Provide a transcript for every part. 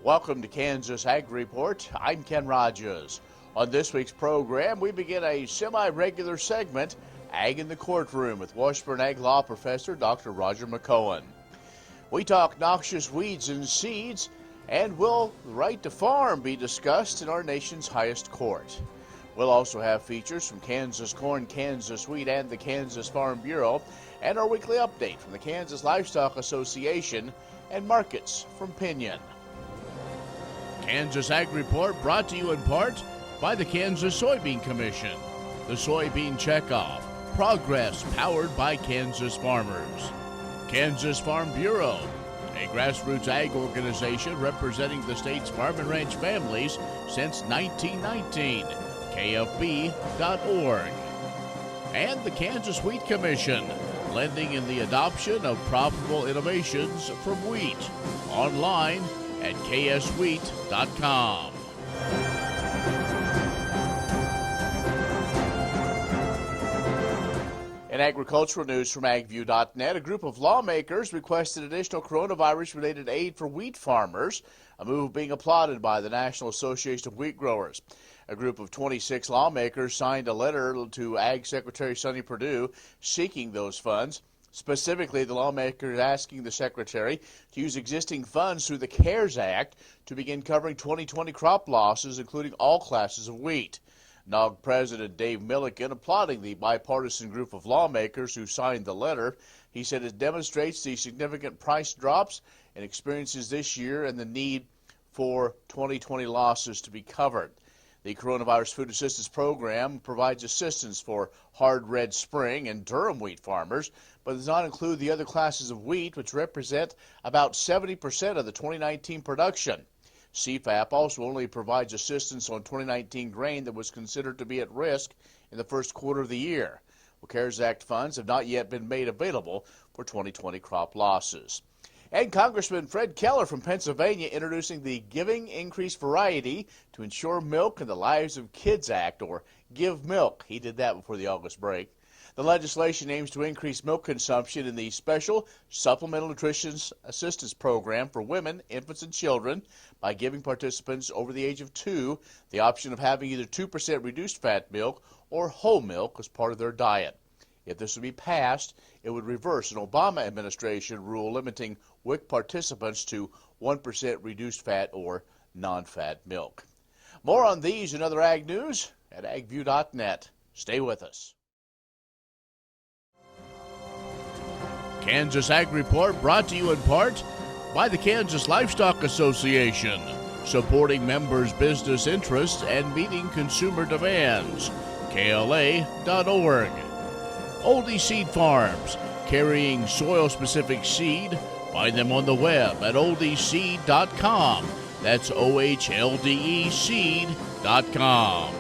Welcome to Kansas Ag Report. I'm Ken Rogers. On this week's program, we begin a semi-regular segment, Ag in the Courtroom, with Washburn Ag Law Professor Dr. Roger McEowen. We talk noxious weeds and seeds, and will the right to farm be discussed in our nation's highest court. We'll also have features from Kansas Corn, Kansas Wheat, and the Kansas Farm Bureau, and our weekly update from the Kansas Livestock Association and markets from Pinion. Kansas Ag Report brought to you in part by the Kansas Soybean Commission, the Soybean Checkoff, progress powered by Kansas farmers. Kansas Farm Bureau, a grassroots ag organization representing the state's farm and ranch families since 1919, KFB.org. And the Kansas Wheat Commission, lending in the adoption of profitable innovations from wheat, online at kswheat.com. In agricultural news from agview.net, a group of lawmakers requested additional coronavirus-related aid for wheat farmers, a move being applauded by the National Association of Wheat Growers. A group of 26 lawmakers signed a letter to Ag Secretary Sonny Perdue seeking those funds. Specifically, the lawmakers asking the Secretary to use existing funds through the CARES Act to begin covering 2020 crop losses, including all classes of wheat. NOG President Dave Milliken applauding the bipartisan group of lawmakers who signed the letter. He said it demonstrates the significant price drops and experiences this year and the need for 2020 losses to be covered. The Coronavirus Food Assistance Program provides assistance for hard red spring and durum wheat farmers, but does not include the other classes of wheat, which represent about 70% of the 2019 production. CFAP also only provides assistance on 2019 grain that was considered to be at risk in the first quarter of the year. Well, CARES Act funds have not yet been made available for 2020 crop losses. And Congressman Fred Keller from Pennsylvania introducing the Giving Increased Variety to Ensure Milk in the Lives of Kids Act, or Give Milk. He did that before the August break. The legislation aims to increase milk consumption in the Special Supplemental Nutrition Assistance Program for women, infants, and children by giving participants over the age of 2 the option of having either 2% reduced fat milk or whole milk as part of their diet. If this would be passed, it would reverse an Obama administration rule limiting WIC participants to 1% reduced fat or non-fat milk. More on these and other ag news at agview.net. Stay with us. Kansas Ag Report brought to you in part by the Kansas Livestock Association, supporting members' business interests and meeting consumer demands. KLA.org. Oldie Seed Farms, carrying soil-specific seed. Find them on the web at oldieseed.com. That's OHLDE seed.com.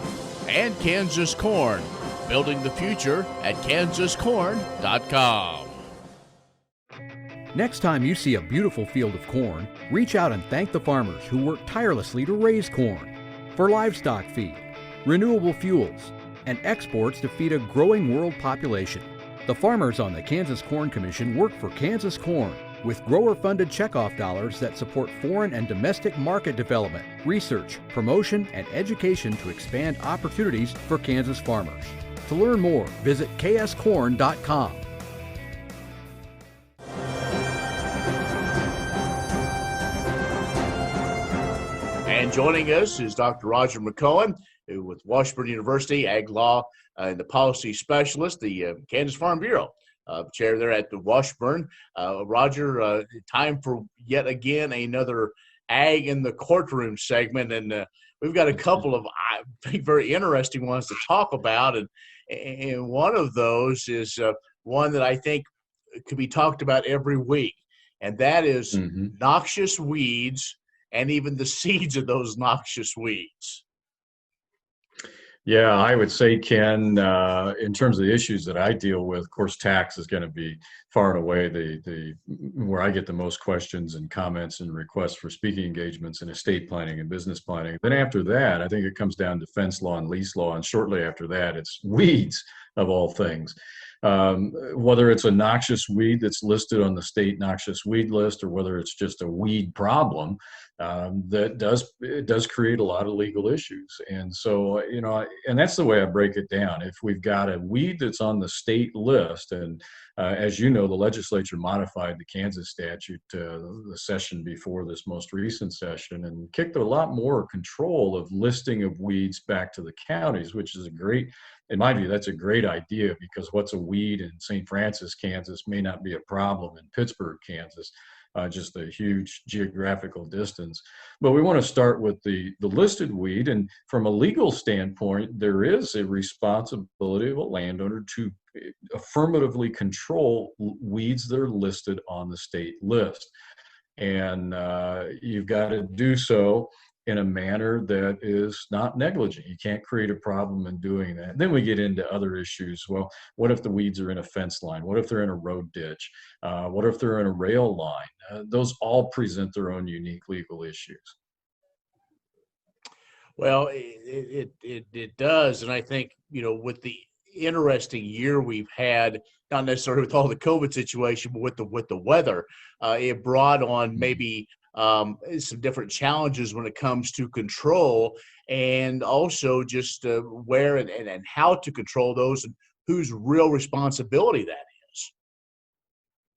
And Kansas Corn, building the future at kansascorn.com. Next time you see a beautiful field of corn, reach out and thank the farmers who work tirelessly to raise corn for livestock feed, renewable fuels, and exports to feed a growing world population. The farmers on the Kansas Corn Commission work for Kansas Corn with grower-funded checkoff dollars that support foreign and domestic market development, research, promotion, and education to expand opportunities for Kansas farmers. To learn more, visit kscorn.com. And joining us is Dr. Roger McEowen, who with Washburn University, Ag Law and the Policy Specialist, the Kansas Farm Bureau chair there at the Washburn. Roger, time for yet again another Ag in the Courtroom segment, and we've got a couple of, I think, very interesting ones to talk about, and one of those is one that I think could be talked about every week, and that is noxious weeds and even the seeds of those noxious weeds. Yeah, I would say, Ken, in terms of the issues that I deal with, of course, tax is going to be far and away the where I get the most questions and comments and requests for speaking engagements in estate planning and business planning. Then after that, I think it comes down to fence law and lease law, and shortly after that, it's weeds. of all things. Whether it's a noxious weed that's listed on the state noxious weed list, or whether it's just a weed problem, it does create a lot of legal issues. And so, and that's the way I break it down. If we've got a weed that's on the state list, and as you know, the legislature modified the Kansas statute the session before this most recent session, and kicked a lot more control of listing of weeds back to the counties, which is in my view, that's a great idea, because what's a weed in St. Francis, Kansas may not be a problem in Pittsburgh, Kansas, just a huge geographical distance. But we want to start with the listed weed. And from a legal standpoint, there is a responsibility of a landowner to affirmatively control weeds that are listed on the state list. And you've got to do so in a manner that is not negligent. You can't create a problem in doing that. Then we get into other issues. Well, what if the weeds are in a fence line? What if they're in a road ditch? What if they're in a rail line? Those all present their own unique legal issues. Well, it does. And I think, with the interesting year we've had, not necessarily with all the COVID situation, but with the weather, it brought on maybe some different challenges when it comes to control, and also just where and how to control those, and whose real responsibility that is.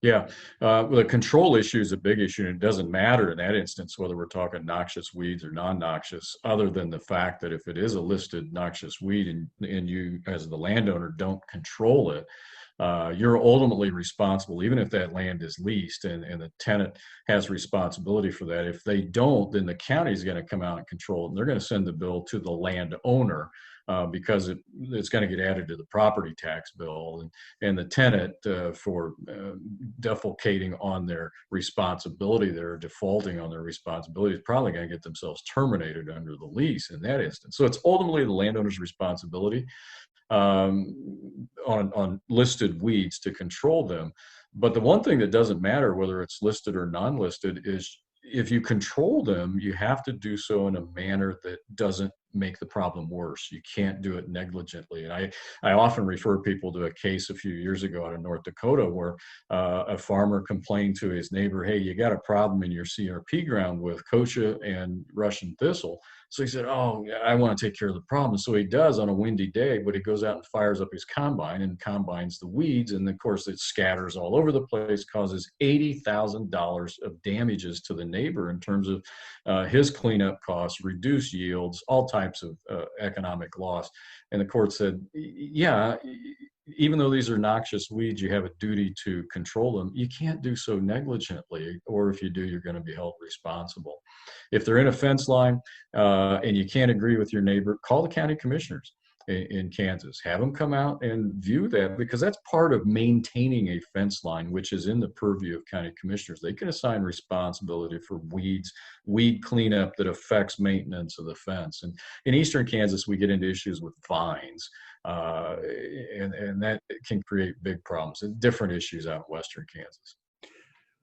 Yeah, the control issue is a big issue, and it doesn't matter in that instance whether we're talking noxious weeds or non-noxious, other than the fact that if it is a listed noxious weed and you as the landowner don't control it, you're ultimately responsible, even if that land is leased and the tenant has responsibility for that. If they don't, then the county is going to come out and control it, and they're going to send the bill to the landowner because it's going to get added to the property tax bill. And the tenant, for defalcating on their responsibility, they're defaulting on their responsibility, is probably going to get themselves terminated under the lease in that instance. So it's ultimately the landowner's responsibility on listed weeds to control them. But the one thing that doesn't matter whether it's listed or non-listed is if you control them, you have to do so in a manner that doesn't make the problem worse. You can't do it negligently. And I often refer people to a case a few years ago out of North Dakota where a farmer complained to his neighbor, hey, you got a problem in your CRP ground with kochia and Russian thistle. So he said, oh, I want to take care of the problem. So he does on a windy day, but he goes out and fires up his combine and combines the weeds. And of course, it scatters all over the place, causes $80,000 of damages to the neighbor in terms of his cleanup costs, reduced yields, all types of economic loss. And the court said, yeah, even though these are noxious weeds, you have a duty to control them. You can't do so negligently, or if you do, you're going to be held responsible. If they're in a fence line and you can't agree with your neighbor, call the county commissioners in Kansas. Have them come out and view that, because that's part of maintaining a fence line, which is in the purview of county commissioners. They can assign responsibility for weed cleanup that affects maintenance of the fence. And in eastern Kansas, we get into issues with vines. And that can create big problems and different issues out in western Kansas.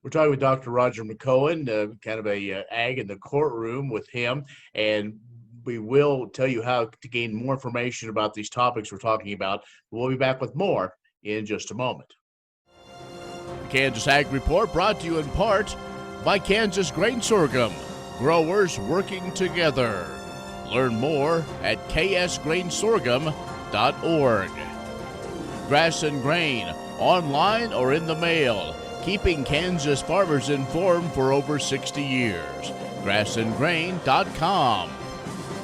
We're talking with Dr. Roger McEowen, kind of a ag in the courtroom with him, and we will tell you how to gain more information about these topics we're talking about. We'll be back with more in just a moment. The Kansas Ag Report brought to you in part by Kansas Grain Sorghum, growers working together. Learn more at ksgrainsorghum.org. Grass and Grain, online or in the mail, keeping Kansas farmers informed for over 60 years. grassandgrain.com.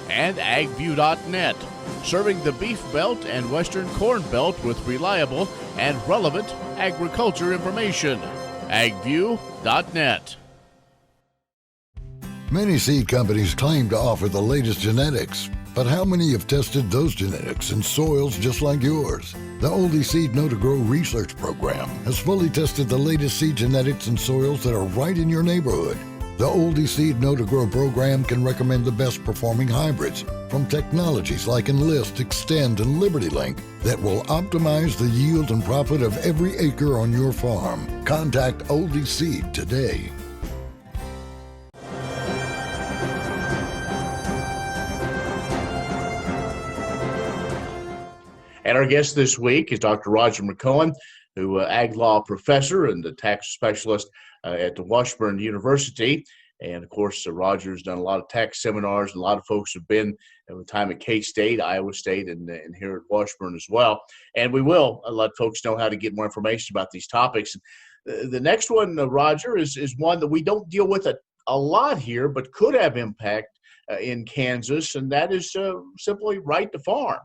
And agview.net, serving the Beef Belt and Western Corn Belt with reliable and relevant agriculture information. agview.net. Many seed companies claim to offer the latest genetics, but how many have tested those genetics in soils just like yours? The Oldie Seed Know to Grow research program has fully tested the latest seed genetics in soils that are right in your neighborhood. The Oldie Seed Know to Grow program can recommend the best performing hybrids from technologies like Enlist, Extend, and LibertyLink that will optimize the yield and profit of every acre on your farm. Contact Oldie Seed today. And our guest this week is Dr. Roger McEowen, who ag law professor and the tax specialist at the Washburn University. And of course, Roger's done a lot of tax seminars, and a lot of folks have been at the time at K-State, Iowa State, and here at Washburn as well. And we will let folks know how to get more information about these topics. The next one, Roger, is one that we don't deal with a lot here, but could have impact in Kansas, and that is simply right to farm.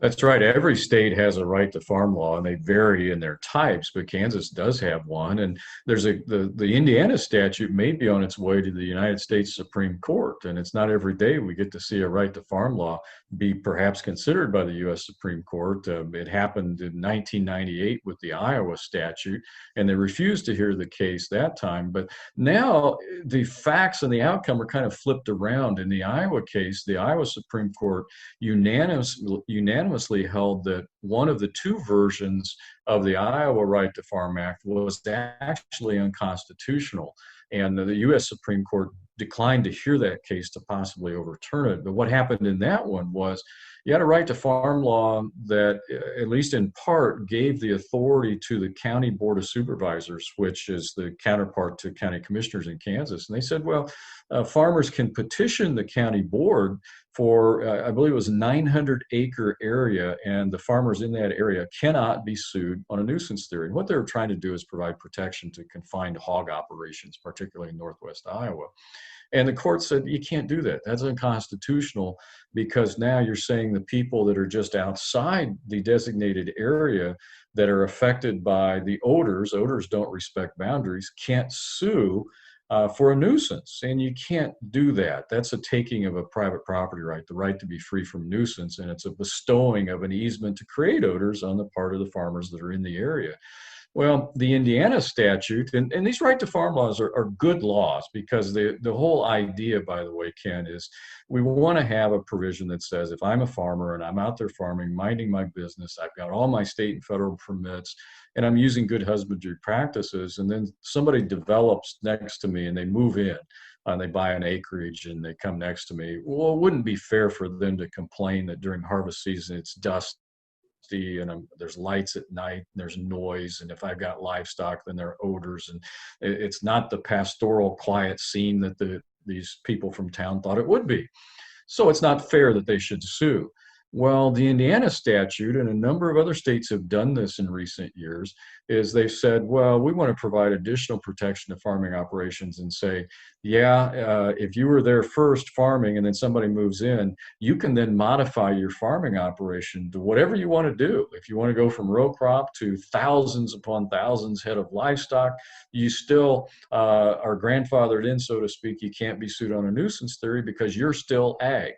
That's right. Every state has a right to farm law, and they vary in their types, but Kansas does have one. And there's the Indiana statute may be on its way to the United States Supreme Court, and it's not every day we get to see a right to farm law be perhaps considered by the U.S. Supreme Court. It happened in 1998 with the Iowa statute, and they refused to hear the case that time. But now the facts and the outcome are kind of flipped around. In the Iowa case, the Iowa Supreme Court unanimously held that one of the two versions of the Iowa Right to Farm Act was actually unconstitutional. And the U.S. Supreme Court declined to hear that case to possibly overturn it. But what happened in that one was you had a right to farm law that, at least in part, gave the authority to the County Board of Supervisors, which is the counterpart to county commissioners in Kansas. And they said, well, farmers can petition the county board for, I believe it was 900-acre area, and the farmers in that area cannot be sued on a nuisance theory. And what they were trying to do is provide protection to confined hog operations, particularly in northwest Iowa. And the court said, you can't do that. That's unconstitutional, because now you're saying the people that are just outside the designated area that are affected by the odors don't respect boundaries, can't sue for a nuisance. And you can't do that. That's a taking of a private property right, the right to be free from nuisance. And it's a bestowing of an easement to create odors on the part of the farmers that are in the area. Well, the Indiana statute, and these right to farm laws are good laws, because the whole idea, by the way, Ken, is we want to have a provision that says if I'm a farmer and I'm out there farming, minding my business, I've got all my state and federal permits, and I'm using good husbandry practices, and then somebody develops next to me and they move in and they buy an acreage and they come next to me, well, it wouldn't be fair for them to complain that during harvest season it's dust and there's lights at night, and there's noise, and if I've got livestock, then there are odors, and it's not the pastoral quiet scene that these people from town thought it would be. So it's not fair that they should sue. Well, the Indiana statute, and a number of other states have done this in recent years, is they've said, well, we want to provide additional protection to farming operations and say, if you were there first farming and then somebody moves in, you can then modify your farming operation to whatever you want to do. If you want to go from row crop to thousands upon thousands head of livestock, you still are grandfathered in, so to speak. You can't be sued on a nuisance theory because you're still ag.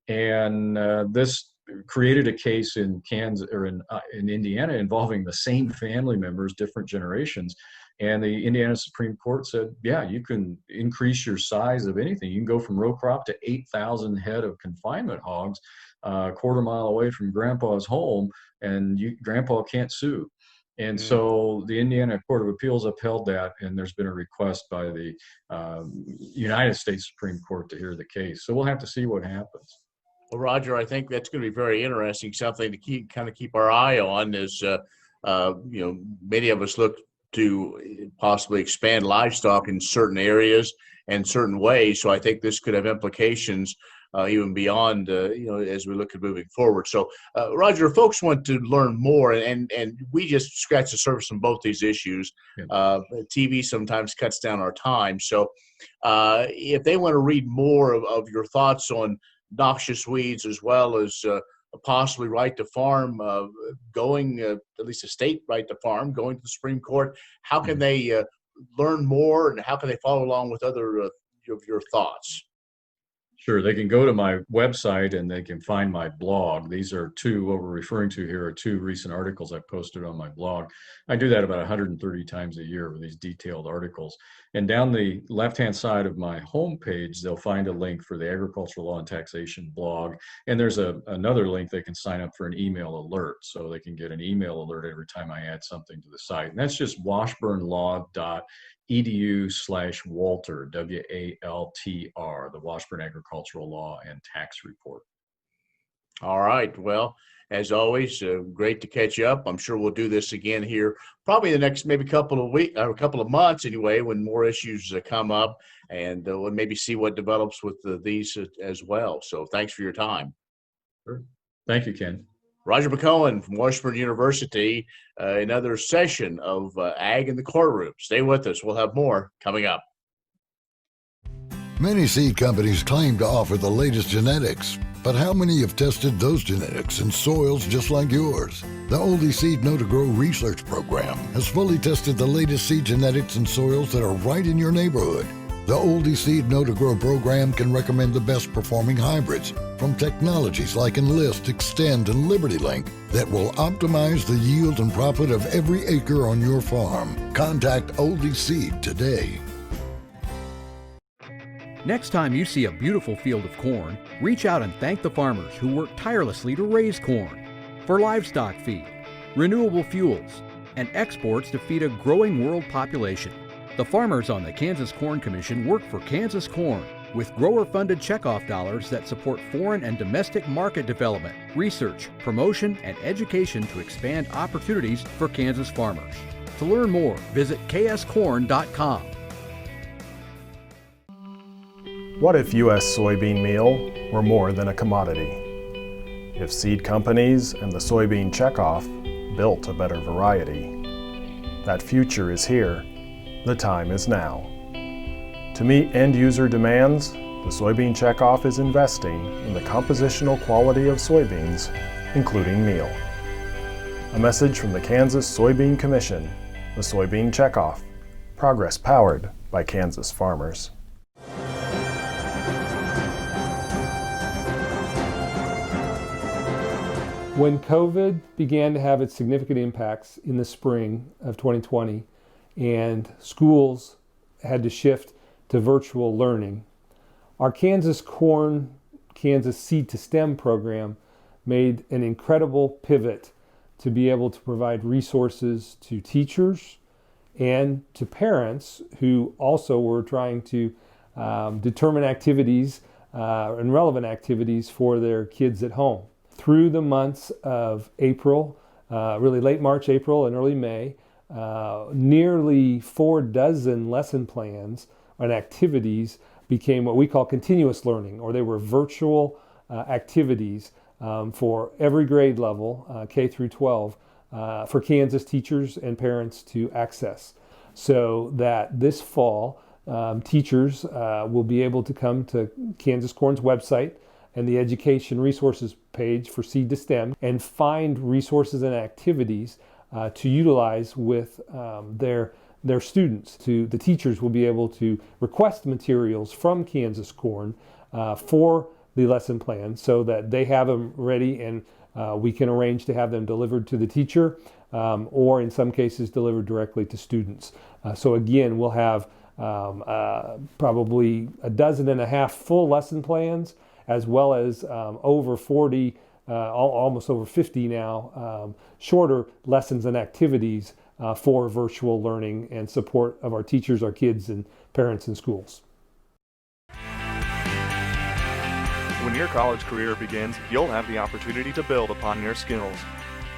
And this created a case in Kansas or in Indiana involving the same family members, different generations. And the Indiana Supreme Court said, yeah, you can increase your size of anything. You can go from row crop to 8,000 head of confinement hogs, a quarter mile away from grandpa's home, and grandpa can't sue. And so the Indiana Court of Appeals upheld that, and there's been a request by the United States Supreme Court to hear the case. So we'll have to see what happens. Well, Roger, I think that's going to be very interesting, something to keep our eye on as, many of us look to possibly expand livestock in certain areas and certain ways. So I think this could have implications even beyond, as we look at moving forward. So, Roger, if folks want to learn more, and we just scratch the surface on both these issues. TV sometimes cuts down our time. So if they want to read more of your thoughts on noxious weeds, as well as possibly right to farm, going at least a state right to farm, going to the Supreme Court, how can they learn more, and how can they follow along with other of your thoughts? Sure, they can go to my website and they can find my blog. These are what we're referring to here are two recent articles I posted on my blog. I do that about 130 times a year with these detailed articles. And down the left-hand side of my homepage, they'll find a link for the Agricultural Law and Taxation blog. And there's another link they can sign up for an email alert, so they can get an email alert every time I add something to the site. And that's just washburnlaw.edu/Walter, WALTR, the Washburn Agricultural Law and Tax Report. All right. Well, as always, great to catch you up. I'm sure we'll do this again here, probably the next maybe couple of weeks or a couple of months anyway, when more issues come up, and we'll maybe see what develops with these as well. So thanks for your time. Sure. Thank you, Ken. Roger McEowen from Washburn University, another session of Ag in the Courtroom. Stay with us. We'll have more coming up. Many seed companies claim to offer the latest genetics, but how many have tested those genetics in soils just like yours? The Oldie Seed Know to Grow research program has fully tested the latest seed genetics in soils that are right in your neighborhood. The Oldie Seed Know to Grow program can recommend the best performing hybrids from technologies like Enlist, Extend, and Liberty Link that will optimize the yield and profit of every acre on your farm. Contact Oldie Seed today. Next time you see a beautiful field of corn, reach out and thank the farmers who work tirelessly to raise corn for livestock feed, renewable fuels, and exports to feed a growing world population. The farmers on the Kansas Corn Commission work for Kansas Corn with grower-funded checkoff dollars that support foreign and domestic market development, research, promotion, and education to expand opportunities for Kansas farmers. To learn more, visit kscorn.com. What if U.S. soybean meal were more than a commodity? If seed companies and the soybean checkoff built a better variety? That future is here. The time is now. To meet end-user demands, the soybean checkoff is investing in the compositional quality of soybeans, including meal. A message from the Kansas Soybean Commission, the Soybean Checkoff, progress powered by Kansas farmers. When COVID began to have its significant impacts in the spring of 2020 and schools had to shift to virtual learning, our Kansas Corn, Kansas Seed to STEM program made an incredible pivot to be able to provide resources to teachers and to parents who also were trying to determine activities and relevant activities for their kids at home. Through the months of April, really late March, April, and early May, nearly 4 dozen lesson plans and activities became what we call continuous learning, or they were virtual activities for every grade level, K through 12, for Kansas teachers and parents to access. So that this fall, teachers will be able to come to Kansas Corn's website and the education resources page for Seed to STEM and find resources and activities to utilize with their students. The teachers will be able to request materials from Kansas Corn for the lesson plan so that they have them ready and we can arrange to have them delivered to the teacher or in some cases delivered directly to students. So again, we'll have probably 12.5 full lesson plans, as well as over 40, almost over 50 now, shorter lessons and activities for virtual learning and support of our teachers, our kids, and parents in schools. When your college career begins, you'll have the opportunity to build upon your skills.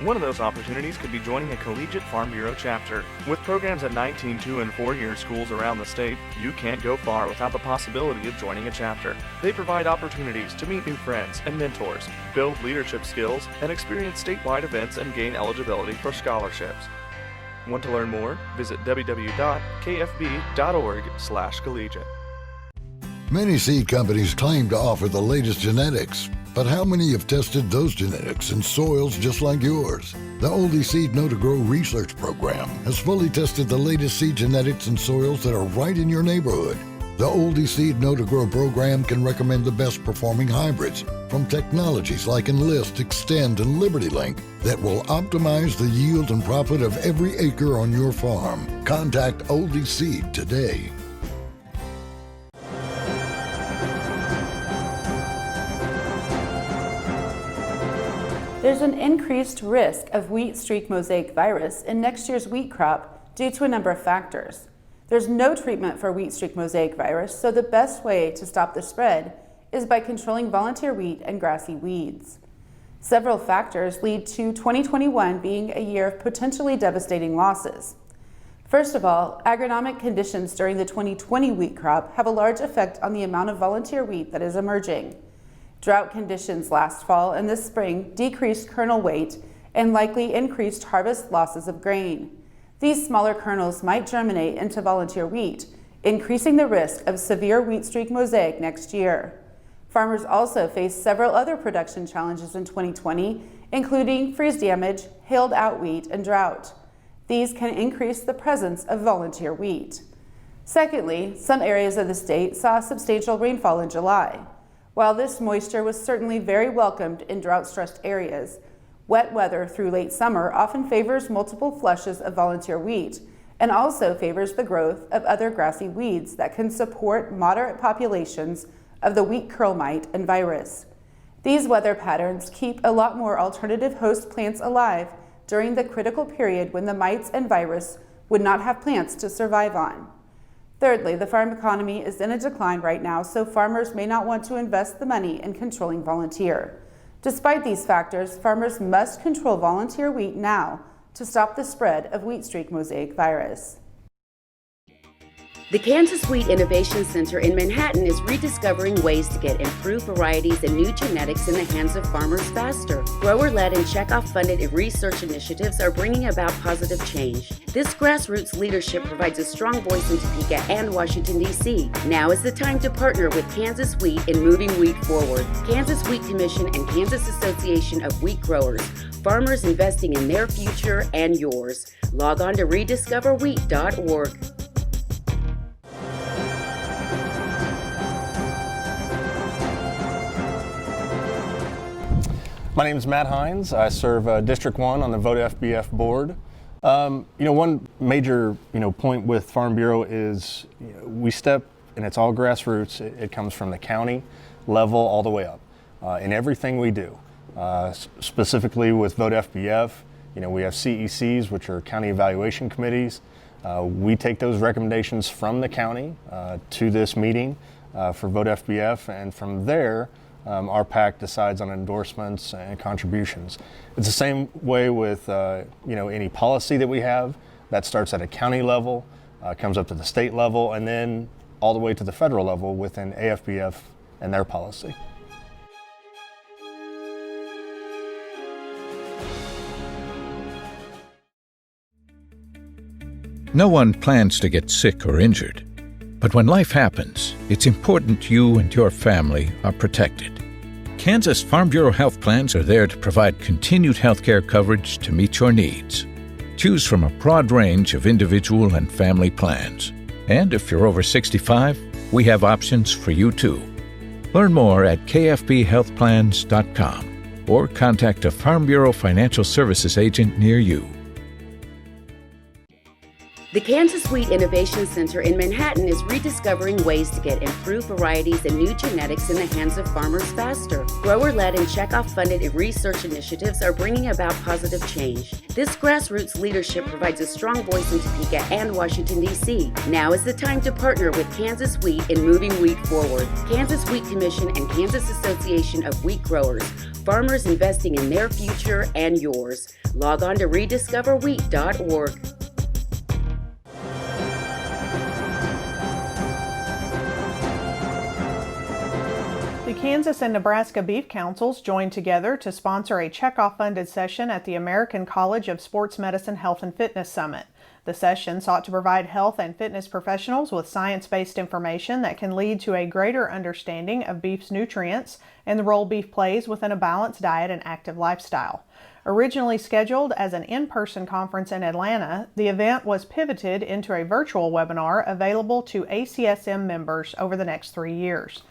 One of those opportunities could be joining a collegiate Farm Bureau chapter. With programs at 19 2- and 4-year schools around the state, you can't go far without the possibility of joining a chapter. They provide opportunities to meet new friends and mentors, build leadership skills, and experience statewide events and gain eligibility for scholarships. Want to learn more? Visit www.kfb.org/collegiate. Many seed companies claim to offer the latest genetics, but how many have tested those genetics in soils just like yours? The Oldie Seed Know to Grow research program has fully tested the latest seed genetics in soils that are right in your neighborhood. The Oldie Seed Know to Grow program can recommend the best performing hybrids from technologies like Enlist, Extend, and Liberty Link that will optimize the yield and profit of every acre on your farm. Contact Oldie Seed today. There's an increased risk of wheat streak mosaic virus in next year's wheat crop due to a number of factors. There's no treatment for wheat streak mosaic virus, so the best way to stop the spread is by controlling volunteer wheat and grassy weeds. Several factors lead to 2021 being a year of potentially devastating losses. First of all, agronomic conditions during the 2020 wheat crop have a large effect on the amount of volunteer wheat that is emerging. Drought conditions last fall and this spring decreased kernel weight and likely increased harvest losses of grain. These smaller kernels might germinate into volunteer wheat, increasing the risk of severe wheat streak mosaic next year. Farmers also faced several other production challenges in 2020, including freeze damage, hailed out wheat, and drought. These can increase the presence of volunteer wheat. Secondly, some areas of the state saw substantial rainfall in July. While this moisture was certainly very welcomed in drought-stressed areas, wet weather through late summer often favors multiple flushes of volunteer wheat and also favors the growth of other grassy weeds that can support moderate populations of the wheat curl mite and virus. These weather patterns keep a lot more alternative host plants alive during the critical period when the mites and virus would not have plants to survive on. Thirdly, the farm economy is in a decline right now, so farmers may not want to invest the money in controlling volunteer. Despite these factors, farmers must control volunteer wheat now to stop the spread of wheat streak mosaic virus. The Kansas Wheat Innovation Center in Manhattan is rediscovering ways to get improved varieties and new genetics in the hands of farmers faster. Grower-led and checkoff-funded research initiatives are bringing about positive change. This grassroots leadership provides a strong voice in Topeka and Washington, D.C. Now is the time to partner with Kansas Wheat in moving wheat forward. Kansas Wheat Commission and Kansas Association of Wheat Growers. Farmers investing in their future and yours. Log on to rediscoverwheat.org. My name is Matt Hines. I serve District 1 on the Vote FBF board. One major point with Farm Bureau is we step, and it's all grassroots. It comes from the county level all the way up in everything we do. Specifically with Vote FBF, we have CECs, which are county evaluation committees. We take those recommendations from the county to this meeting for Vote FBF, and from there, our PAC decides on endorsements and contributions. It's the same way with any policy that we have. That starts at a county level, comes up to the state level, and then all the way to the federal level within AFBF and their policy. No one plans to get sick or injured. But when life happens, it's important you and your family are protected. Kansas Farm Bureau health plans are there to provide continued health care coverage to meet your needs. Choose from a broad range of individual and family plans. And if you're over 65, we have options for you too. Learn more at kfbhealthplans.com or contact a Farm Bureau Financial Services agent near you. The Kansas Wheat Innovation Center in Manhattan is rediscovering ways to get improved varieties and new genetics in the hands of farmers faster. Grower-led and checkoff-funded research initiatives are bringing about positive change. This grassroots leadership provides a strong voice in Topeka and Washington, D.C. Now is the time to partner with Kansas Wheat in moving wheat forward. Kansas Wheat Commission and Kansas Association of Wheat Growers. Farmers investing in their future and yours. Log on to rediscoverwheat.org. The Kansas and Nebraska Beef Councils joined together to sponsor a checkoff-funded session at the American College of Sports Medicine Health and Fitness Summit. The session sought to provide health and fitness professionals with science-based information that can lead to a greater understanding of beef's nutrients and the role beef plays within a balanced diet and active lifestyle. Originally scheduled as an in-person conference in Atlanta, the event was pivoted into a virtual webinar available to ACSM members over the next 3 years.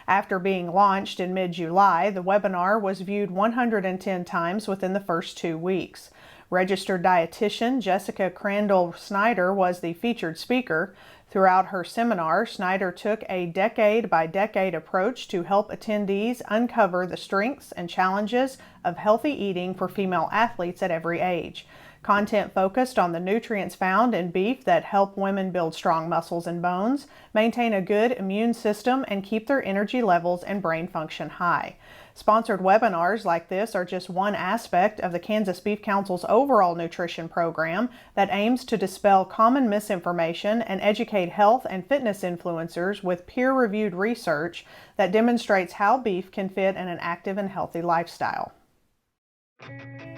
After being launched in mid-July, the webinar was viewed 110 times within the first 2 weeks. Registered dietitian Jessica Crandall Snyder was the featured speaker. Throughout her seminar, Snyder took a decade-by-decade approach to help attendees uncover the strengths and challenges of healthy eating for female athletes at every age. Content focused on the nutrients found in beef that help women build strong muscles and bones, maintain a good immune system, and keep their energy levels and brain function high. Sponsored webinars like this are just one aspect of the Kansas Beef Council's overall nutrition program that aims to dispel common misinformation and educate health and fitness influencers with peer-reviewed research that demonstrates how beef can fit in an active and healthy lifestyle.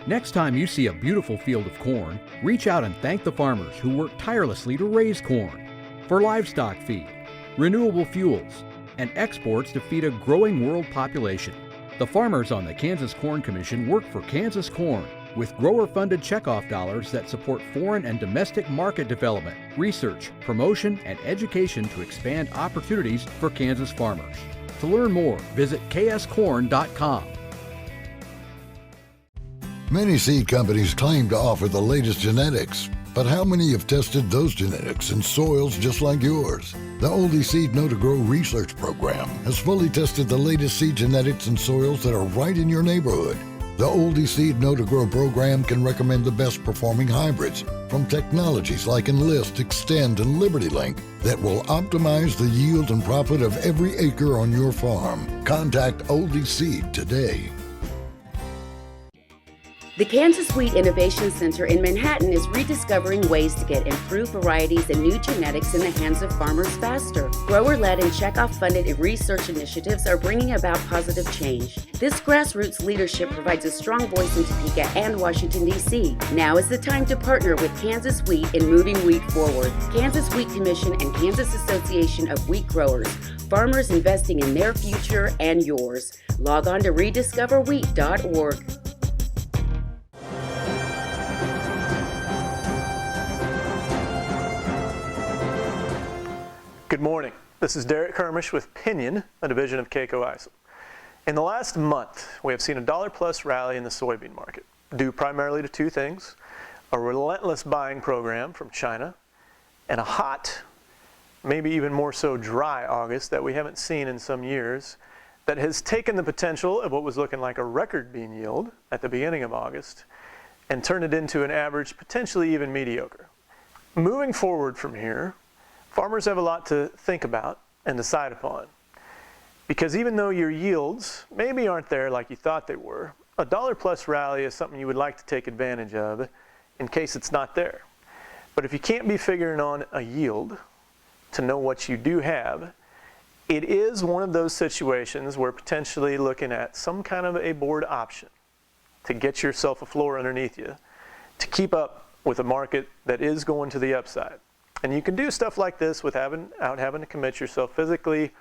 Next time you see a beautiful field of corn, reach out and thank the farmers who work tirelessly to raise corn for livestock feed, renewable fuels, and exports to feed a growing world population. The farmers on the Kansas Corn Commission work for Kansas Corn with grower-funded checkoff dollars that support foreign and domestic market development, research, promotion, and education to expand opportunities for Kansas farmers. To learn more, visit kscorn.com. Many seed companies claim to offer the latest genetics, but how many have tested those genetics in soils just like yours? The Oldie Seed Know to Grow research program has fully tested the latest seed genetics in soils that are right in your neighborhood. The Oldie Seed Know to Grow program can recommend the best performing hybrids from technologies like Enlist, Extend, and Liberty Link that will optimize the yield and profit of every acre on your farm. Contact Oldie Seed today. The Kansas Wheat Innovation Center in Manhattan is rediscovering ways to get improved varieties and new genetics in the hands of farmers faster. Grower-led and checkoff-funded research initiatives are bringing about positive change. This grassroots leadership provides a strong voice in Topeka and Washington, D.C. Now is the time to partner with Kansas Wheat in moving wheat forward. Kansas Wheat Commission and Kansas Association of Wheat Growers. Farmers investing in their future and yours. Log on to rediscoverwheat.org. Good morning. This is Derek Kermish with Pinion, a division of K-Coe Isom. In the last month, we have seen a $+ rally in the soybean market, due primarily to two things: a relentless buying program from China and a hot, maybe even more so dry August that we haven't seen in some years, that has taken the potential of what was looking like a record bean yield at the beginning of August and turned it into an average, potentially even mediocre. Moving forward from here, farmers have a lot to think about and decide upon, because even though your yields maybe aren't there like you thought they were, a $+ rally is something you would like to take advantage of in case it's not there. But if you can't be figuring on a yield to know what you do have, it is one of those situations where potentially looking at some kind of a board option to get yourself a floor underneath you to keep up with a market that is going to the upside. And you can do stuff like this without having to commit yourself physically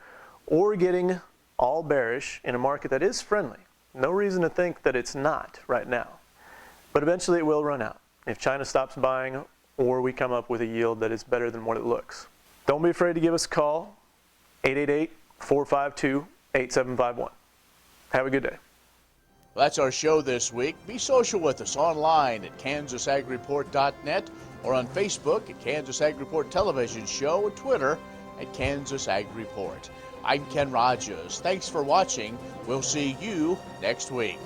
or getting all bearish in a market that is friendly. No reason to think that it's not right now. But eventually it will run out if China stops buying or we come up with a yield that is better than what it looks. Don't be afraid to give us a call, 888-452-8751. Have a good day. Well, that's our show this week. Be social with us online at KansasAgReport.net or on Facebook at Kansas Ag Report Television Show and Twitter at Kansas Ag Report. I'm Ken Rogers. Thanks for watching. We'll see you next week.